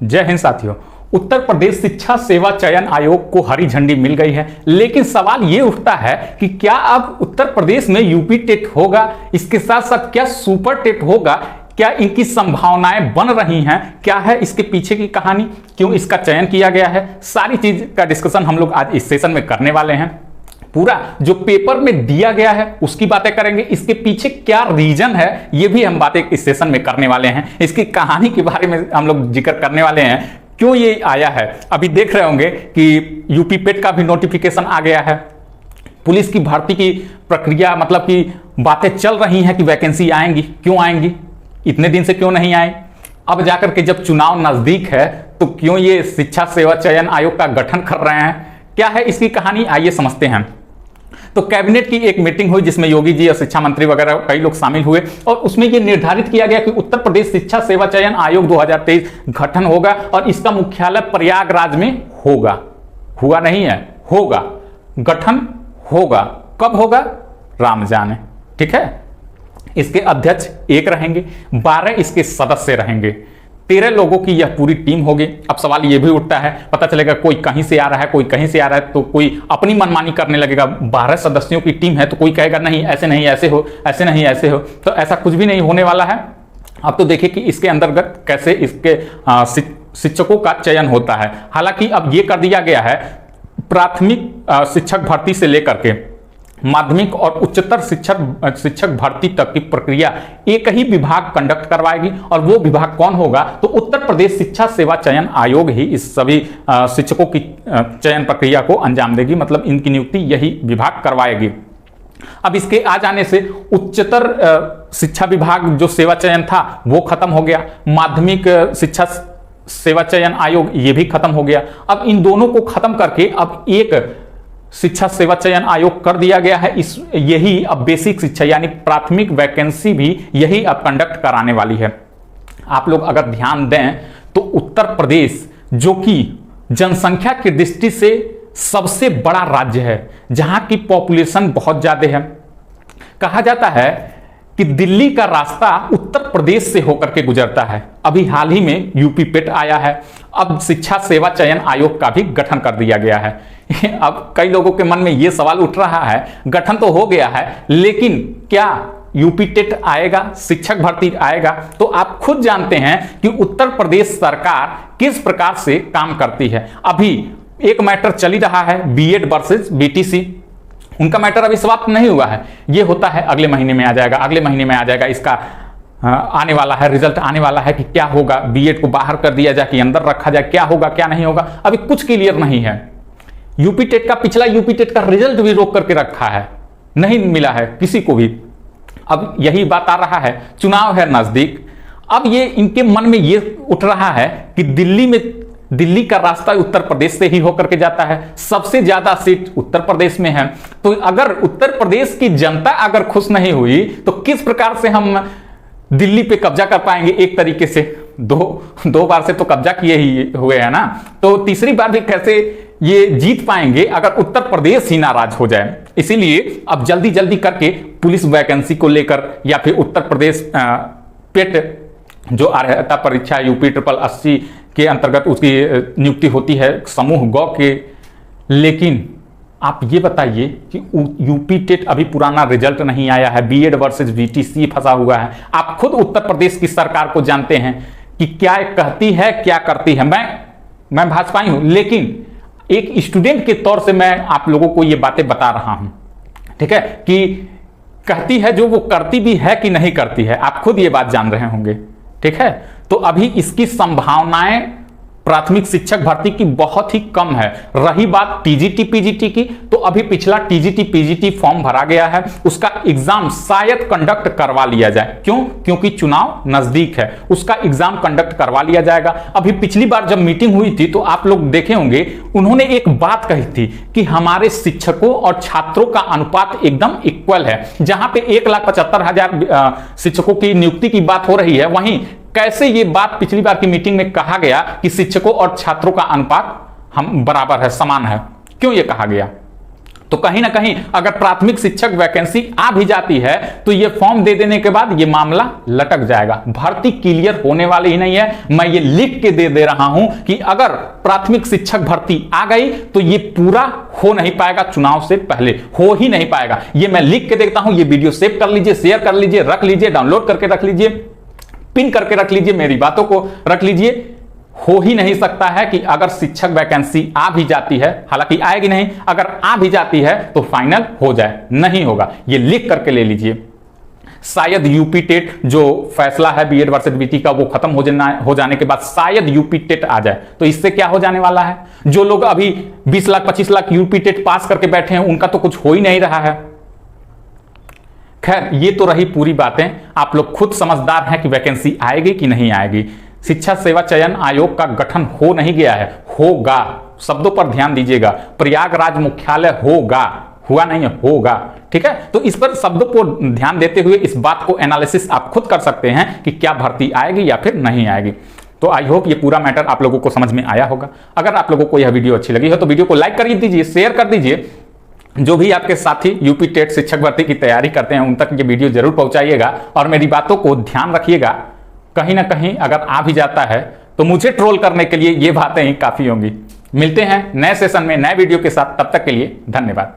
जय हिंद साथियों। उत्तर प्रदेश शिक्षा सेवा चयन आयोग को हरी झंडी मिल गई है, लेकिन सवाल ये उठता है कि क्या अब उत्तर प्रदेश में यूपी टेट होगा, इसके साथ साथ क्या सुपर टेट होगा, क्या इनकी संभावनाएं बन रही हैं, क्या है इसके पीछे की कहानी, क्यों इसका चयन किया गया है, सारी चीज का डिस्कशन हम लोग आज इस सेशन में करने वाले हैं। पूरा जो पेपर में दिया गया है उसकी बातें करेंगे, इसके पीछे क्या रीजन है ये भी हम बातें इस सेशन में करने वाले हैं। इसकी कहानी के बारे में हम लोग जिक्र करने वाले हैं, क्यों ये आया है। अभी देख रहे होंगे कि यूपी पेट का भी नोटिफिकेशन आ गया है, पुलिस की भर्ती की प्रक्रिया मतलब कि बातें चल रही हैं कि वैकेंसी आएंगी, क्यों आएंगी, इतने दिन से क्यों नहीं आए। अब जाकर के जब चुनाव नजदीक है तो क्यों ये शिक्षा सेवा चयन आयोग का गठन कर रहे हैं, क्या है इसकी कहानी, आइए समझते हैं। तो कैबिनेट की एक मीटिंग हुई जिसमें योगी जी और शिक्षा मंत्री वगैरह कई लोग शामिल हुए और उसमें यह निर्धारित किया गया कि उत्तर प्रदेश शिक्षा सेवा चयन आयोग 2023 गठन होगा और इसका मुख्यालय प्रयागराज में होगा। हुआ नहीं है, होगा, गठन होगा। कब होगा राम जाने, ठीक है। इसके अध्यक्ष एक रहेंगे, 12 इसके सदस्य रहेंगे, 13 लोगों की यह पूरी टीम होगी। अब सवाल यह भी उठता है, पता चलेगा कोई कहीं से आ रहा है, कोई कहीं से आ रहा है, तो कोई अपनी मनमानी करने लगेगा। 12 सदस्यों की टीम है तो कोई कहेगा नहीं ऐसे नहीं ऐसे हो, ऐसे नहीं ऐसे हो, तो ऐसा कुछ भी नहीं होने वाला है। अब तो देखिए कि इसके अंतर्गत कैसे इसके शिक्षकों का चयन होता है। हालांकि अब यह कर दिया गया है, प्राथमिक शिक्षक भर्ती से लेकर के माध्यमिक और उच्चतर शिक्षक भर्ती तक की प्रक्रिया एक ही विभाग कंडक्ट करवाएगी और वो विभाग कौन होगा, तो उत्तर प्रदेश शिक्षा सेवा चयन आयोग ही इस सभी शिक्षकों की चयन प्रक्रिया को अंजाम देगी, मतलब इनकी नियुक्ति यही विभाग करवाएगी। अब इसके आ जाने से उच्चतर शिक्षा विभाग जो सेवा चयन था वो खत्म हो गया, माध्यमिक शिक्षा सेवा चयन आयोग ये भी खत्म हो गया। अब इन दोनों को खत्म करके अब एक शिक्षा सेवा चयन आयोग कर दिया गया है। इस यही अब बेसिक शिक्षा यानी प्राथमिक वैकेंसी भी यही अब कंडक्ट कराने वाली है। आप लोग अगर ध्यान दें तो उत्तर प्रदेश जो कि जनसंख्या की दृष्टि से सबसे बड़ा राज्य है, जहां की पॉपुलेशन बहुत ज्यादा है। कहा जाता है कि दिल्ली का रास्ता उत्तर प्रदेश से होकर के गुजरता है। अभी हाल ही में यूपी पेट आया है, अब शिक्षा सेवा चयन आयोग का भी गठन कर दिया गया है। अब कई लोगों के मन में यह सवाल उठ रहा है, गठन तो हो गया है लेकिन क्या यूपी टेट आएगा, शिक्षक भर्ती आएगा? तो आप खुद जानते हैं कि उत्तर प्रदेश सरकार किस प्रकार से काम करती है। अभी एक मैटर चल ही रहा है, बीएड वर्सेस बीटीसी, उनका मैटर अभी समाप्त नहीं हुआ है। यह होता है अगले महीने में आ जाएगा, अगले महीने में आ जाएगा, इसका आने वाला है, रिजल्ट आने वाला है कि क्या होगा, बीएड को बाहर कर दिया जाए कि अंदर रखा जाए, क्या होगा क्या नहीं होगा, अभी कुछ क्लियर नहीं है। यूपी टेट का पिछला यूपी टेट का रिजल्ट भी रोक करके रखा है, नहीं मिला है किसी को भी। अब यही बात आ रहा है, चुनाव है नजदीक, अब ये इनके मन में ये उठ रहा है कि दिल्ली का रास्ता उत्तर प्रदेश से ही होकर के जाता है, सबसे ज्यादा सीट उत्तर प्रदेश में है। तो अगर उत्तर प्रदेश की जनता अगर खुश नहीं हुई तो किस प्रकार से हम दिल्ली पे कब्जा कर पाएंगे। एक तरीके से दो बार से तो कब्जा किए ही हुए हैं ना, तो तीसरी बार भी कैसे ये जीत पाएंगे अगर उत्तर प्रदेश ही नाराज हो जाए। इसीलिए अब जल्दी जल्दी करके पुलिस वैकेंसी को लेकर या फिर उत्तर प्रदेश पेट जो अर्हता परीक्षा यूपी 80 के अंतर्गत उसकी नियुक्ति होती है समूह गौ के। लेकिन आप ये बताइए कि यूपी टेट अभी पुराना रिजल्ट नहीं आया है, बीएड वर्सेस बीटीसी फंसा हुआ है। आप खुद उत्तर प्रदेश की सरकार को जानते हैं कि क्या कहती है क्या करती है। मैं भाजपाई हूं, लेकिन एक स्टूडेंट के तौर से मैं आप लोगों को ये बातें बता रहा हूं, ठीक है, कि कहती है जो वो करती भी है कि नहीं करती है। आप खुद ये बात जान रहे होंगे, ठीक है। तो अभी इसकी संभावनाएं प्राथमिक शिक्षक भर्ती की बहुत ही कम है। रही बात टीजीटी पीजीटी की, तो अभी पिछला टीजीटी पीजीटी फॉर्म भरा गया है, उसका एग्जाम शायद कंडक्ट करवा लिया जाए। क्यों? क्योंकि चुनाव नजदीक है, उसका एग्जाम कंडक्ट करवा लिया जाएगा। अभी पिछली बार जब मीटिंग हुई थी तो आप लोग देखे होंगे, उन्होंने एक बात कही थी कि हमारे शिक्षकों और छात्रों का अनुपात एकदम इक्वल है। जहां पे 1,75,000 शिक्षकों की नियुक्ति की बात हो रही है, वहीं कैसे ये बात पिछली बार की मीटिंग में कहा गया कि शिक्षकों और छात्रों का अनुपात हम बराबर है, समान है। क्यों ये कहा गया? तो कहीं ना कहीं अगर प्राथमिक शिक्षक वैकेंसी आ भी जाती है तो ये फॉर्म दे देने के बाद ये मामला लटक जाएगा, भर्ती क्लियर होने वाली ही नहीं है। मैं ये लिख के दे रहा हूं कि अगर प्राथमिक शिक्षक भर्ती आ गई तो ये पूरा हो नहीं पाएगा, चुनाव से पहले हो ही नहीं पाएगा। ये मैं लिख के देखता हूं, ये वीडियो सेव कर लीजिए, शेयर कर लीजिए, रख लीजिए, डाउनलोड करके रख लीजिए, पिन करके रख लीजिए, मेरी बातों को रख लीजिए। हो ही नहीं सकता है कि अगर शिक्षक वैकेंसी आ भी जाती है, हालांकि आएगी नहीं, अगर आ भी जाती है तो फाइनल हो जाए, नहीं होगा। ये लिख करके ले लीजिए। शायद यूपी टेट जो फैसला है बीएड वर्सेस बीटी का वो खत्म हो जाने के बाद शायद यूपी टेट आ जाए, तो इससे क्या हो जाने वाला है? जो लोग अभी 20 लाख 25 लाख यूपी टेट पास करके बैठे हैं उनका तो कुछ हो ही नहीं रहा है। खैर, ये तो रही पूरी बातें, आप लोग खुद समझदार हैं कि वैकेंसी आएगी कि नहीं आएगी। शिक्षा सेवा चयन आयोग का गठन हो नहीं गया है, होगा। शब्दों पर ध्यान दीजिएगा, प्रयागराज मुख्यालय होगा, हुआ नहीं है, होगा। ठीक है, तो इस पर शब्दों को ध्यान देते हुए इस बात को एनालिसिस आप खुद कर सकते हैं कि क्या भर्ती आएगी या फिर नहीं आएगी। तो आई होप ये पूरा मैटर आप लोगों को समझ में आया होगा। अगर आप लोगों को यह वीडियो अच्छी लगी हो तो वीडियो को लाइक कर दीजिए, शेयर कर दीजिए। जो भी आपके साथी यूपी टेट शिक्षक भर्ती की तैयारी करते हैं उन तक ये वीडियो जरूर पहुंचाइएगा और मेरी बातों को ध्यान रखिएगा। कहीं ना कहीं अगर आ भी जाता है तो मुझे ट्रोल करने के लिए ये बातें ही काफी होंगी। मिलते हैं नए सेशन में नए वीडियो के साथ, तब तक के लिए धन्यवाद।